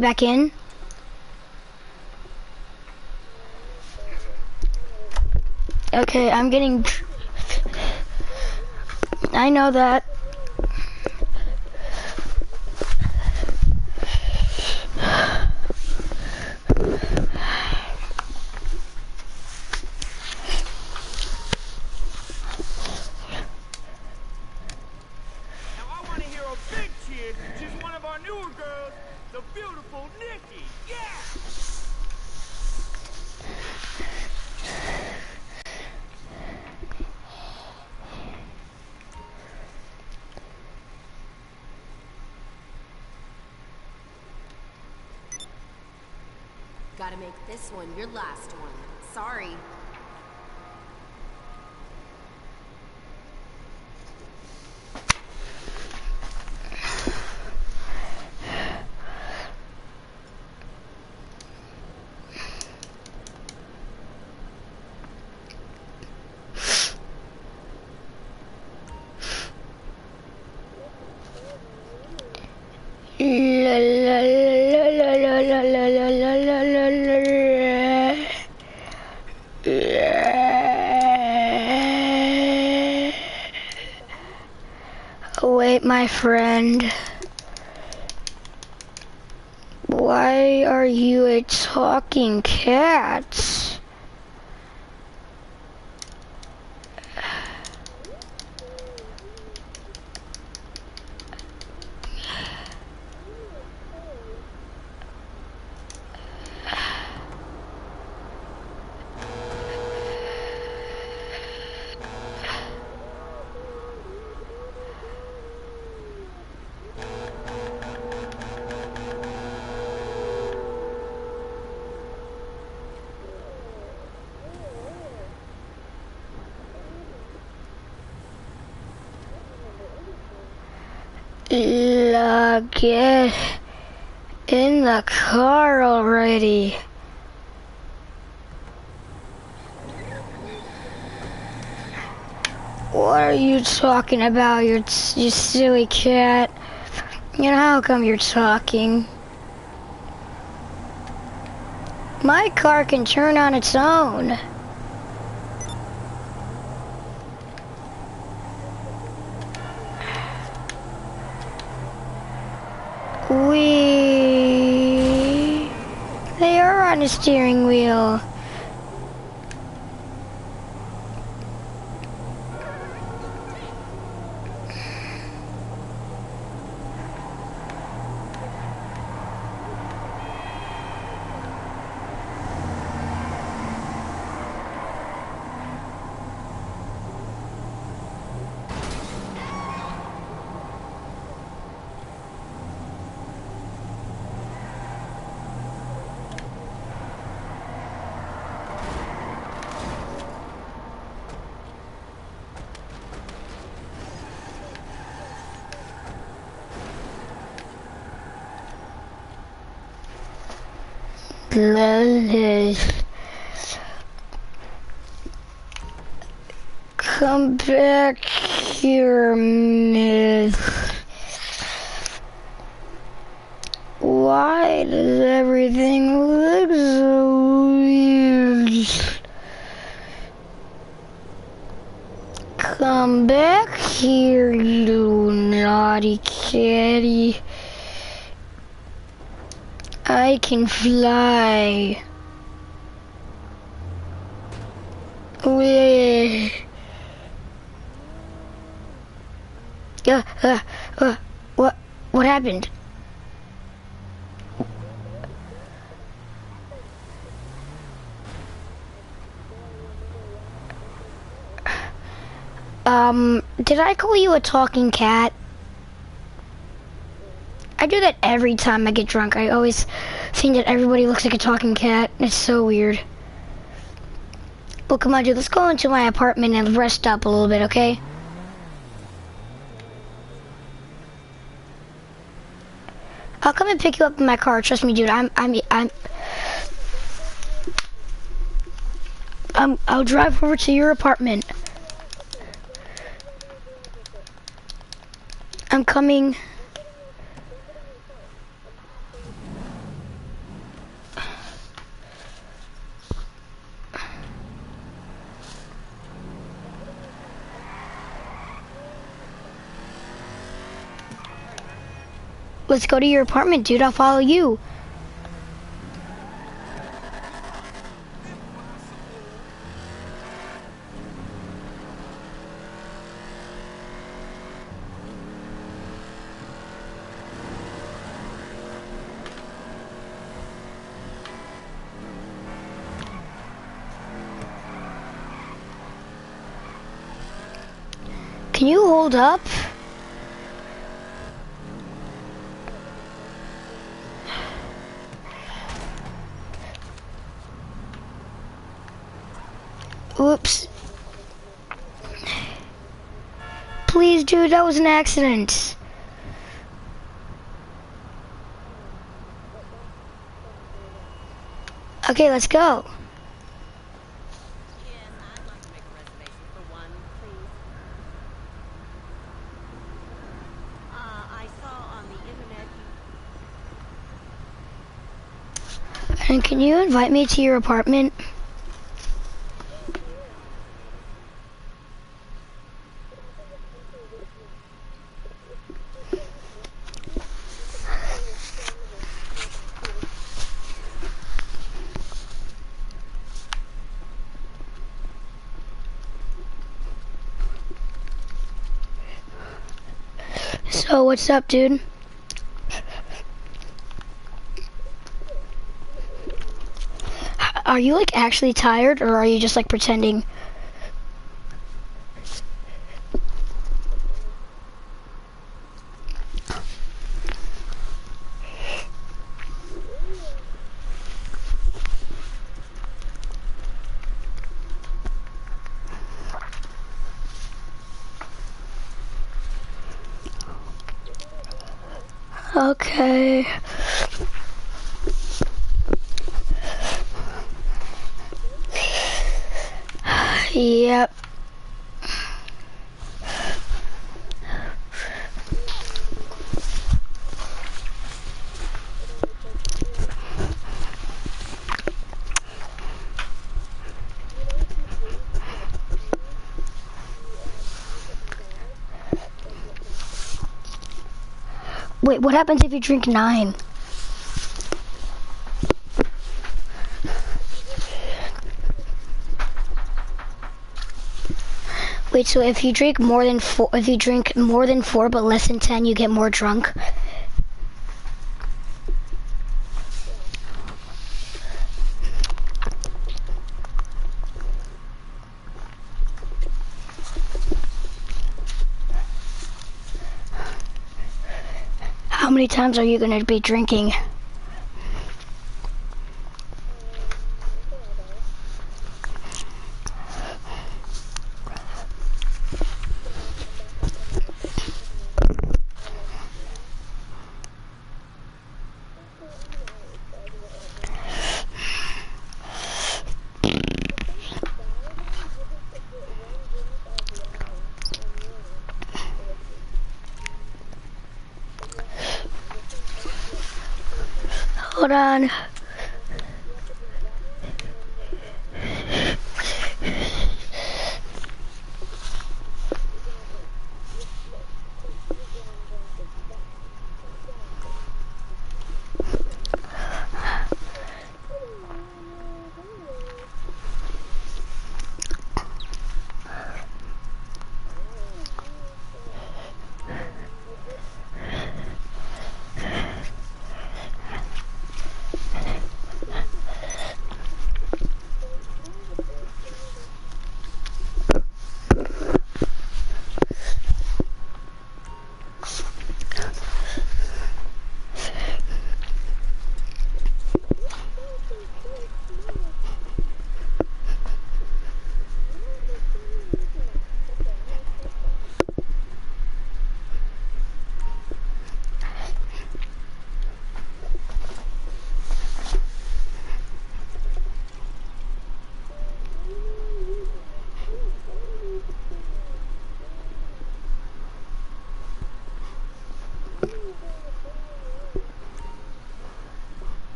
back in. Okay, I'm getting... I know that. Gotta make this one your last one. Sorry. Wait, my friend. Why are you a talking cat? Get in the car already. What are you talking about, you silly cat? You know, how come you're talking? My car can turn on its own. They are on the steering wheel. Come back here, miss. Why does everything look so weird? Come back here, you naughty kitty. I can fly. What happened? Did I call you a talking cat? I do that every time I get drunk. I always think that everybody looks like a talking cat. It's so weird. Well, come on, dude. Let's go into my apartment and rest up a little bit, okay? I'll come and pick you up in my car. Trust me, dude. I'll drive over to your apartment. I'm coming. let's go to your apartment, dude. I'll follow you. Can you hold up? Oops. Please, dude, that was an accident. Okay, let's go. Yes, I'd like to make a reservation for one, please. I saw on the internet And can you invite me to your apartment? So what's up, dude? Are you like actually tired, or are you just like pretending? Okay. Yep. Wait, what happens if you drink 9? Wait, so if you drink more than 4, if you drink more than 4 but less than 10, you get more drunk? How many times are you going to be drinking? Hold on.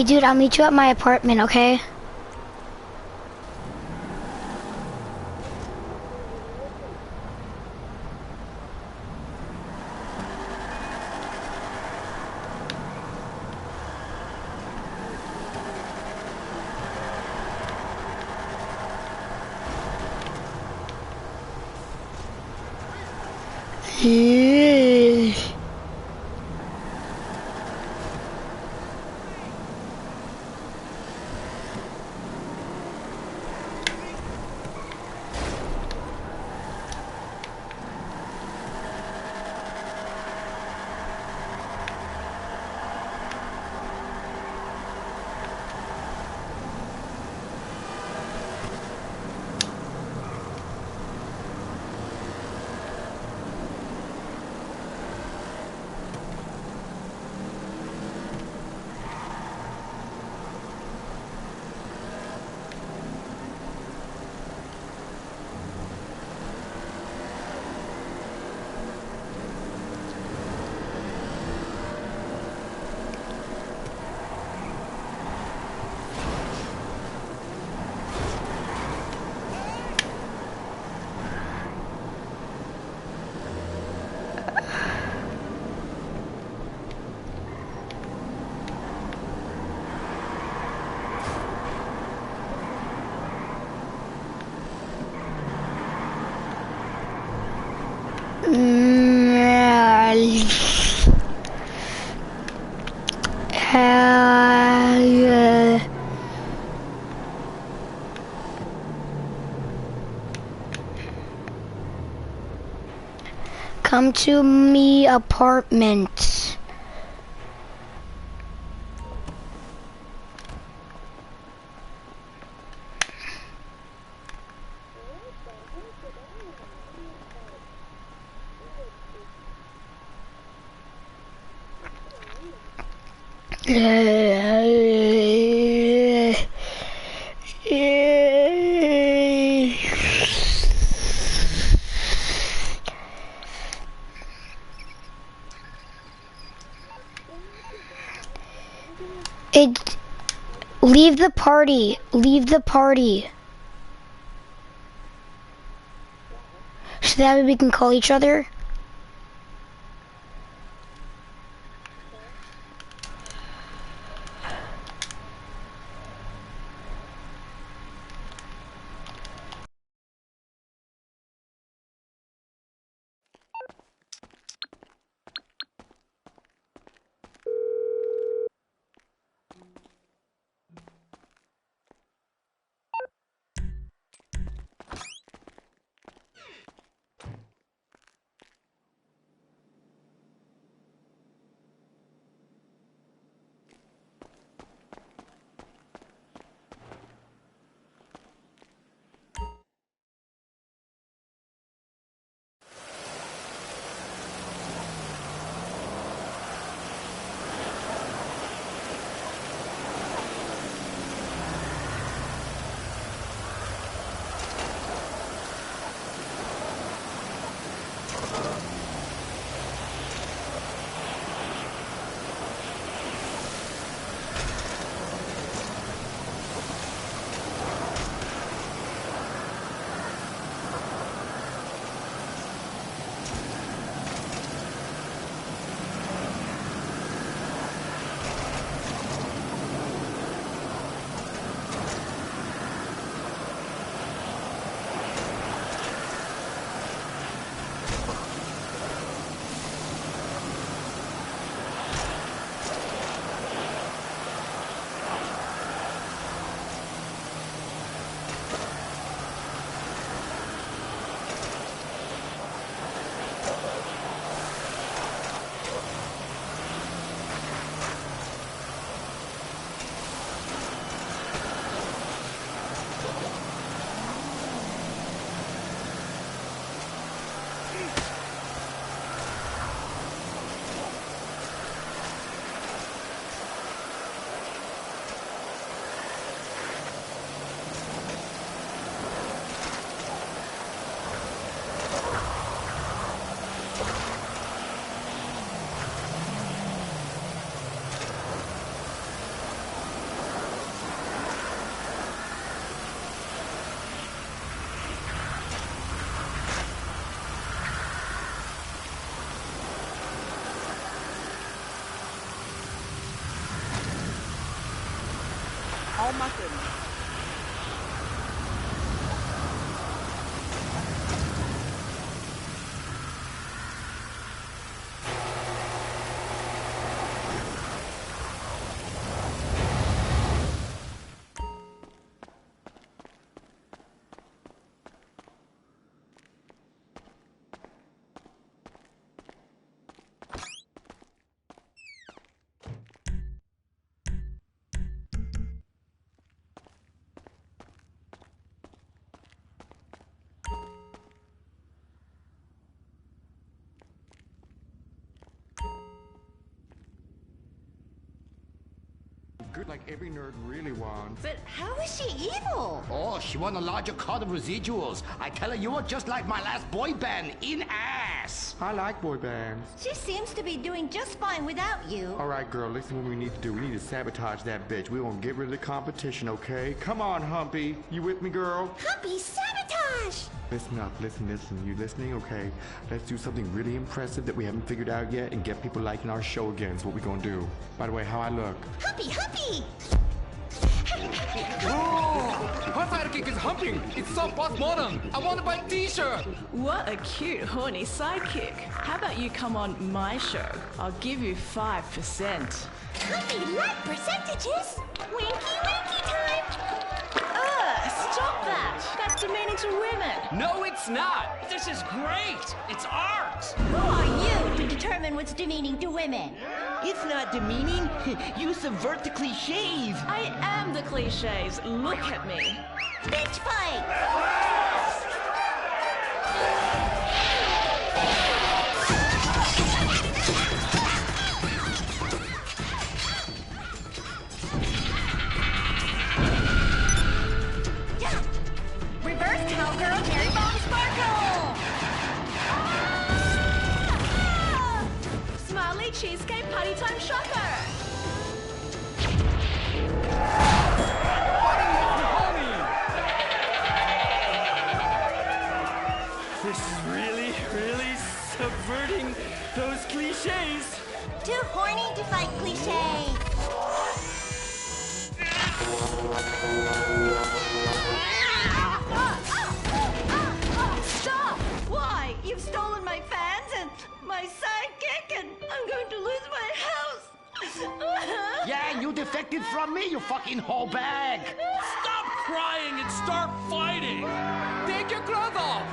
Hey dude, I'll meet you at my apartment, okay? Yeah. Come to me apartment. It leave the party. Leave the party. So that way we can call each other. Oh my goodness. Good like every nerd really wants. But how is she evil? Oh, she won a larger cut of residuals. I tell her you were just like my last boy band, in ass. I like boy bands. She seems to be doing just fine without you. All right, girl, listen what we need to do. We need to sabotage that bitch. We won't get rid of the competition, okay? Come on, Humpy. You with me, girl? Humpy, sabotage! Listen up, listen. You listening? Okay. Let's do something really impressive that we haven't figured out yet and get people liking our show again. Is what we gonna do. By the way, how I look? Humpy, Humpy! Her sidekick is humping. It's so postmodern. I want to buy a t-shirt. What a cute, horny sidekick. How about you come on my show? I'll give you 5%. Humpy, like percentages? Winky, winky time! Stop that! That's demeaning to women. No, it's not. This is great. It's art. Who are you to determine what's demeaning to women? It's not demeaning. You subvert the cliches. I am the cliches. Look at me. Bitch fight! Reverse cowgirl, cherry bomb sparkle! Smiley cheesecake party time shopper. This is really subverting those cliches. Too horny to fight cliches. Stop! Why? You've stolen my fans and my sidekick, and I'm going to lose my house. Yeah, you defected from me, you fucking whole bag. Stop crying and start fighting. Take your clothes off.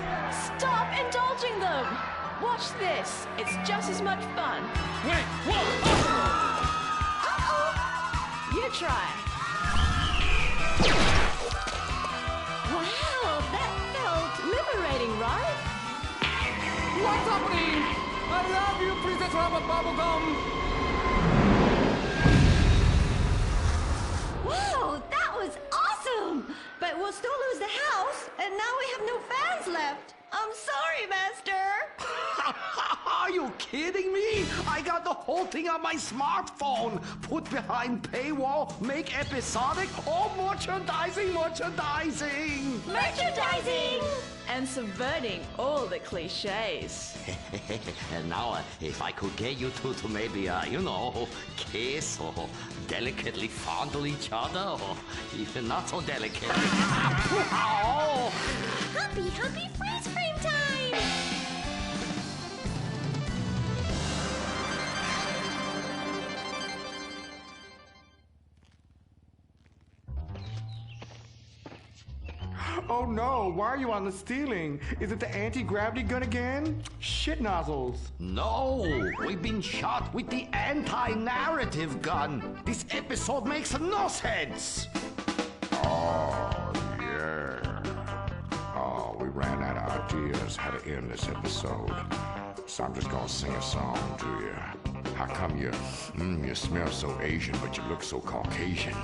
Stop indulging them. Watch this. It's just as much fun. Wait, whoa. You try. Wow, that felt liberating, right? What's happening? I love you, Princess Rubber Bubblegum. Whoa, that was awesome! But we'll still lose the house, and now we have no fans left. I'm sorry, Master. Are you kidding me? I got the whole thing on my smartphone. Put behind paywall, make episodic, oh, merchandising. Merchandising! And subverting all the cliches. And now, if I could get you two to maybe, kiss or delicately fondle each other, or even not so delicate. Oh. Humpy, Humpy, freeze frame time! Oh no, why are you on the ceiling? Is it the anti-gravity gun again? Shit nozzles. No, we've been shot with the anti-narrative gun. This episode makes no sense. Oh, yeah. Oh, we ran out of ideas how to end this episode. So I'm just gonna sing a song to you. How come you smell so Asian, but you look so Caucasian?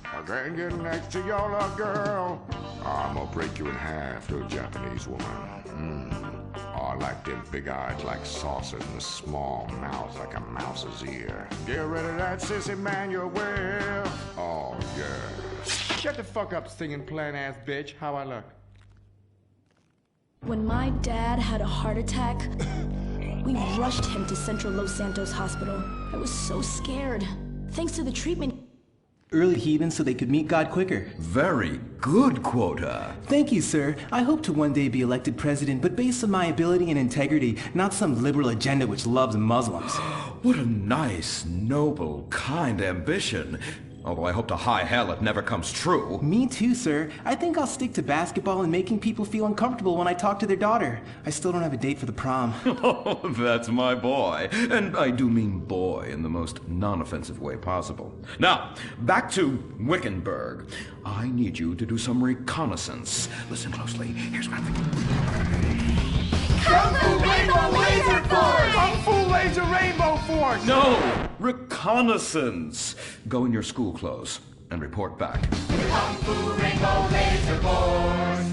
I can't get next to your little girl. I'm gonna break you in half, little Japanese woman. Oh, I like them big eyes like saucers and a small mouth like a mouse's ear. Get rid of that sissy Manuel. Oh, yeah. Shut the fuck up, singing plan ass bitch. How I look? When my dad had a heart attack, we rushed him to Central Los Santos Hospital. I was so scared. Thanks to the treatment early heathens so they could meet God quicker. Very good quota. Thank you, sir. I hope to one day be elected president, but based on my ability and integrity, not some liberal agenda which loves Muslims. What a nice, noble, kind ambition. Although I hope to high hell it never comes true. Me too, sir. I think I'll stick to basketball and making people feel uncomfortable when I talk to their daughter. I still don't have a date for the prom. Oh, that's my boy. And I do mean boy in the most non-offensive way possible. Now, back to Wickenburg. I need you to do some reconnaissance. Listen closely. Here's what I'm thinking. Kung Fu Rainbow Laser Force! Kung Fu Laser Rainbow Force! No! Reconnaissance! Go in your school clothes and report back. Kung Fu Rainbow Laser Force!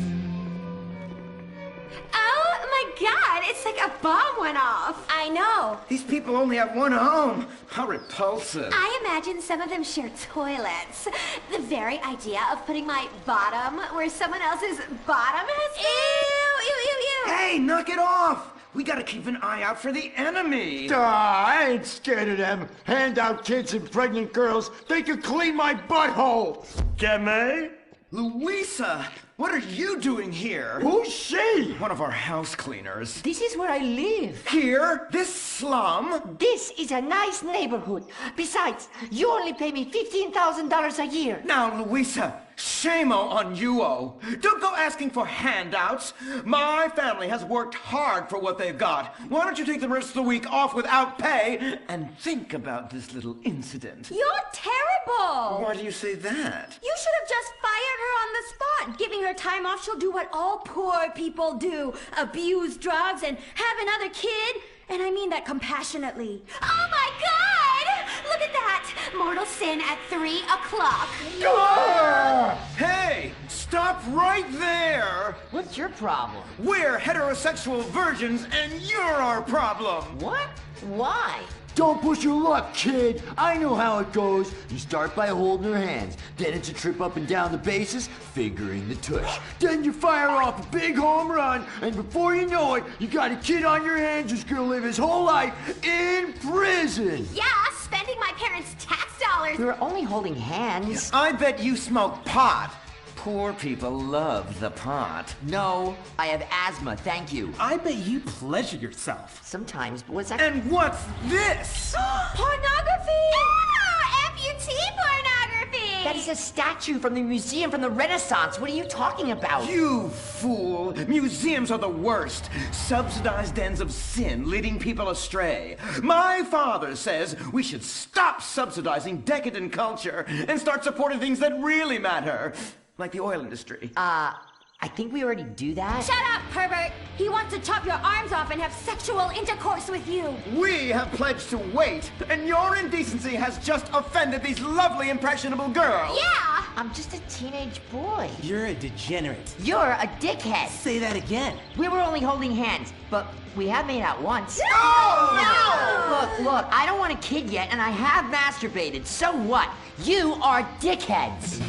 Oh my god, it's like a bomb went off. I know. These people only have one home. How repulsive. I imagine some of them share toilets. The very idea of putting my bottom where someone else's bottom has been. Ew, ew, ew, ew. Hey, knock it off. We gotta keep an eye out for the enemy. I ain't scared of them. Handout kids and pregnant girls. They can clean my butthole. Get me? Louisa, what are you doing here? Who's she? One of our house cleaners. This is where I live. Here? This slum? This is a nice neighborhood. Besides, you only pay me $15,000 a year. Now, Louisa, shame on you-o. Don't go asking for handouts. My family has worked hard for what they've got. Why don't you take the rest of the week off without pay and think about this little incident? You're terrible. Why do you say that? You should have just fired her on the spot. Giving her time off, she'll do what all poor people do. Abuse drugs and have another kid. And I mean that compassionately. Oh my God! Look at that! Mortal sin at 3 o'clock. Hey! Stop right there! What's your problem? We're heterosexual virgins and you're our problem! What? Why? Don't push your luck, kid. I know how it goes. You start by holding her hands. Then it's a trip up and down the bases, fingering the tush. Then you fire off a big home run, and before you know it, you got a kid on your hands who's gonna live his whole life in prison. Yeah, spending my parents' tax dollars. We were only holding hands. I bet you smoke pot. Poor people love the pot. No, I have asthma, thank you. I bet you pleasure yourself. Sometimes, but what's that? And what's this? Pornography! Ew! Amputee pornography! That is a statue from the museum from the Renaissance. What are you talking about? You fool! Museums are the worst. Subsidized dens of sin, leading people astray. My father says we should stop subsidizing decadent culture and start supporting things that really matter. Like the oil industry. I think we already do that. Shut up, pervert! He wants to chop your arms off and have sexual intercourse with you. We have pledged to wait, and your indecency has just offended these lovely, impressionable girls. Yeah! I'm just a teenage boy. You're a degenerate. You're a dickhead. Say that again. We were only holding hands, but we have made out once. No! Look, I don't want a kid yet, and I have masturbated. So what? You are dickheads.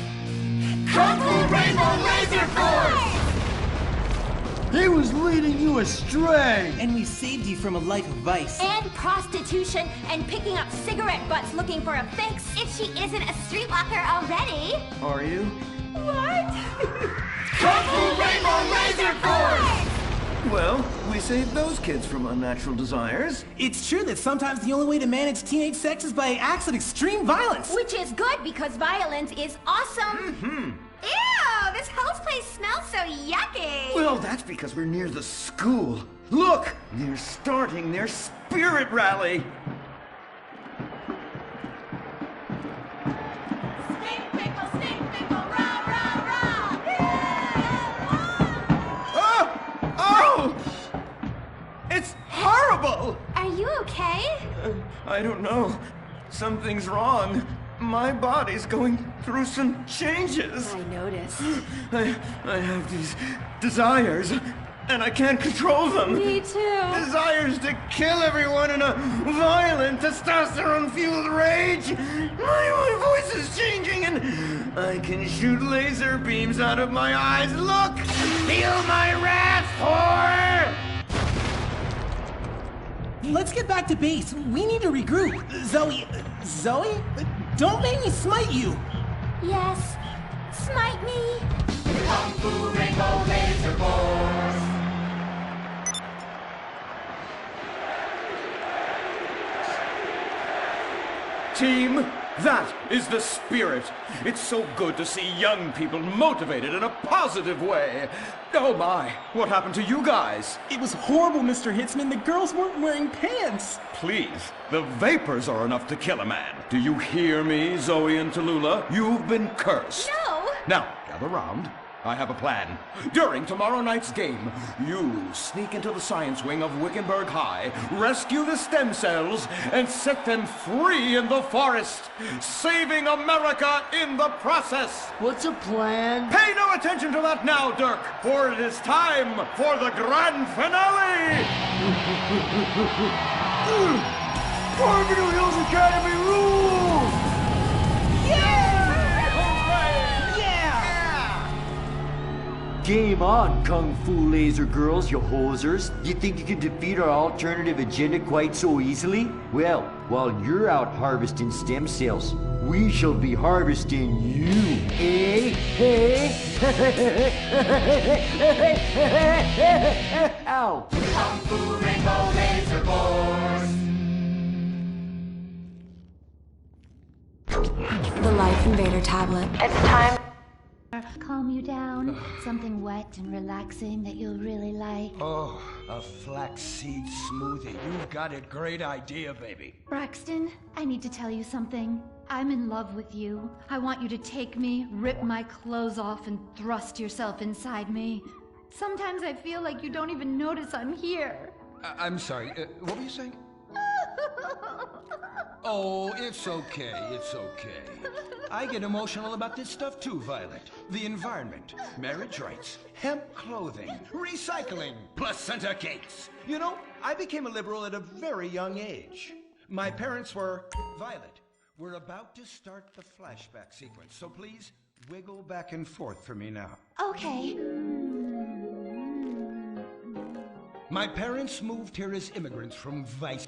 Kung Fu Rainbow Laser Force! He was leading you astray. And we saved you from a life of vice. And prostitution and picking up cigarette butts looking for a fix if she isn't a streetwalker already. Are you? What? Kung Fu Rainbow Laser Force! Well, we saved those kids from unnatural desires. It's true that sometimes the only way to manage teenage sex is by acts of extreme violence. Which is good because violence is awesome. Ew, this whole place smells so yucky. Well, that's because we're near the school. Look, they're starting their spirit rally. Stink pickle, rah, rah, rah. Oh! It's horrible! Are you okay? I don't know. Something's wrong. My body's going through some changes. I noticed. I have these desires, and I can't control them. Me too. Desires to kill everyone in a violent, testosterone-fueled rage. My voice is changing, and I can shoot laser beams out of my eyes. Look! Feel my wrath, whore! Let's get back to base. We need to regroup. Zoe? Don't make me smite you. Yes. Smite me. Kung Fu Rainbow Laser Force. Team, that is the spirit. It's so good to see young people motivated in a positive way. Oh my, what happened to you guys? It was horrible, Mr. Hitzman. The girls weren't wearing pants. Please, the vapors are enough to kill a man. Do you hear me, Zoe and Tallulah? You've been cursed. No. Now, gather round. I have a plan. During tomorrow night's game, you sneak into the science wing of Wickenburg High, rescue the stem cells, and set them free in the forest, saving America in the process. What's a plan? Pay no attention to that now, Dirk, for it is time for the grand finale! Farmington Hills Academy rules! Game on, Kung Fu Laser Girls, you hosers. You think you can defeat our alternative agenda quite so easily? Well, while you're out harvesting stem cells, we shall be harvesting you, eh? Ow! Kung Fu Rainbow Laser Force. The Life Invader tablet. It's time. Calm you down. Something wet and relaxing that you'll really like. Oh, a flaxseed smoothie. You've got a great idea, baby. Braxton, I need to tell you something. I'm in love with you. I want you to take me, rip my clothes off, and thrust yourself inside me. Sometimes I feel like you don't even notice I'm here. I'm sorry, what were you saying? Oh, it's okay, it's okay. I get emotional about this stuff too, Violet. The environment, marriage rights, hemp clothing, recycling, placenta cakes. You know, I became a liberal at a very young age. My parents were... Violet, we're about to start the flashback sequence, so please wiggle back and forth for me now. Okay. My parents moved here as immigrants from Vice.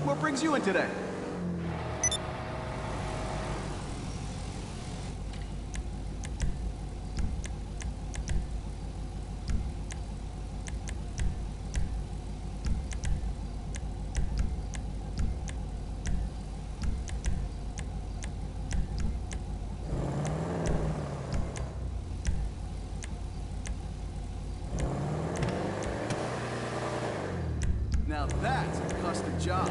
What brings you in today? Now that's a custom job.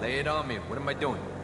Lay it on me. What am I doing?